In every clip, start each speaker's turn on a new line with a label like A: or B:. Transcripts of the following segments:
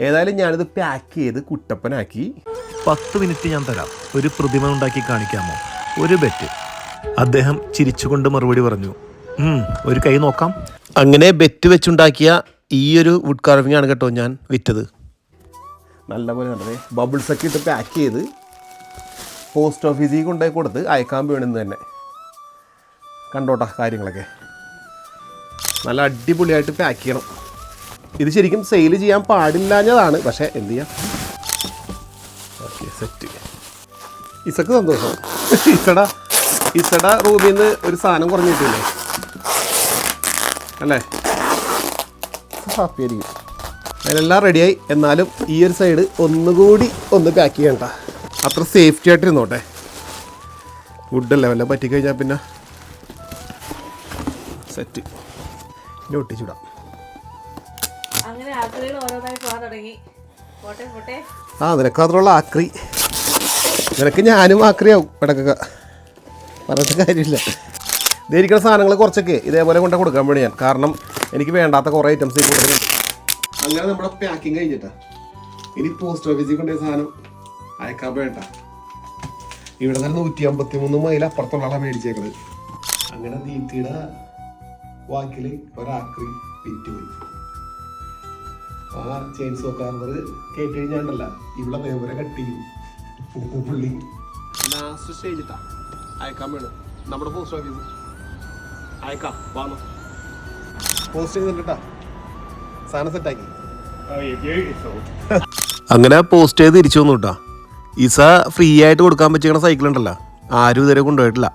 A: ഏതായാലും ഞാനിത് പാക്ക് ചെയ്ത് കുട്ടപ്പനാക്കി.
B: 10 മിനിറ്റ് ഞാൻ തരാം, ഒരു പ്രതിമ ഉണ്ടാക്കി കാണിക്കാമോ? ഒരു ബെറ്റ്. അദ്ദേഹം ചിരിച്ചുകൊണ്ട് മറുപടി പറഞ്ഞു, ഒരു കൈ നോക്കാം.
A: അങ്ങനെ ബെറ്റ് വെച്ചുണ്ടാക്കിയ ഈ ഒരു വുഡ് കാർവിംഗ് ആണ് കേട്ടോ ഞാൻ വിറ്റത്. നല്ലപോലെ കണ്ടത് ബബിൾസൊക്കെ ഇട്ട് പാക്ക് ചെയ്ത് പോസ്റ്റ് ഓഫീസിൽ കൊണ്ടുപോയി കൊടുത്ത് അയക്കാൻ വേണമെന്ന് തന്നെ. കണ്ടോട്ടാ കാര്യങ്ങളൊക്കെ നല്ല അടിപൊളിയായിട്ട് പാക്ക് ചെയ്യണം. ഇത് ശരിക്കും സെയിൽ ചെയ്യാൻ പാടില്ലാഞ്ഞതാണ്, പക്ഷേ എന്ത് ചെയ്യാം. Okay, set. ഇസക്ക് സന്തോഷം. ഇസട റൂമിൽ നിന്ന് ഒരു സാധനം കുറഞ്ഞു കിട്ടില്ലേ അല്ലേ? ഹാപ്പി ആയിരിക്കും. അതിനെല്ലാം റെഡിയായി. എന്നാലും ഈ ഒരു സൈഡ് ഒന്നുകൂടി ഒന്ന് പാക്ക് ചെയ്യണ്ട, അത്ര സേഫ്റ്റി ആയിട്ട് ഇരുന്നോട്ടെ. വുഡല്ലേ വല്ല പറ്റിക്കഴിഞ്ഞാൽ പിന്നെ സെറ്റ് ഇനി ഒട്ടിച്ചിടാം. നിനക്ക് മാത്രമുള്ള ആക്രി, നിനക്ക് ഞാനും ആക്രിയാവും ഇടക്കൊക്കെ, പറഞ്ഞിട്ട് കാര്യമില്ല. ഇതായിരിക്കുന്ന സാധനങ്ങൾ കുറച്ചൊക്കെ ഇതേപോലെ കൊണ്ട് കൊടുക്കാൻ വേണ്ടി ഞാൻ, കാരണം എനിക്ക് വേണ്ടാത്ത കുറേ ഐറ്റംസ് കൂടുതലുണ്ട്. അങ്ങനെ നമ്മുടെ പാക്കിങ് കഴിഞ്ഞിട്ടാ ഇനി പോസ്റ്റ് ഓഫീസിൽ കൊണ്ടുപോയ സാധനം അയക്കാൻ വേണ്ട. ഇവിടെ തന്നെ 153 മൈൽ അപ്പുറത്തുള്ള മേടിച്ചേക്കുന്നത്. അങ്ങനെ ദീപ്തിയുടെ വാക്കിൽ ഒരാക്രി വിറ്റുപോയി. ആ ചെയിൻസോ കാർണർ കേട്ട് കഴിഞ്ഞാണ്ടല്ല ഇവിടെ പേപ്പറെ കട്ട് ചെയ്യും. പുള്ളി ലാസ്റ്റ് സ്റ്റേജിട്ടാ അയക്കാൻ വേണം നമ്മുടെ പോസ്റ്റ് ഓഫീസ്. അയക്കാം വാങ്ങോ, പോസ്റ്റ് ചെയ്തിട്ടാ സാധനം സെറ്റാക്കി. അങ്ങനെ പോസ്റ്റ് ചെയ്ത് തിരിച്ചു വന്നു കേട്ടോ. ഇസ ഫ്രീ ആയിട്ട് കൊടുക്കാൻ പറ്റിയ സൈക്കിൾ ഉണ്ടല്ലോ, ആരും ഇതുവരെ കൊണ്ടുപോയിട്ടില്ല.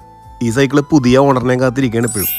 A: ഈ സൈക്കിള് പുതിയ ഓണറിനെ കാത്തിരിക്കുകയാണ് ഇപ്പോഴും.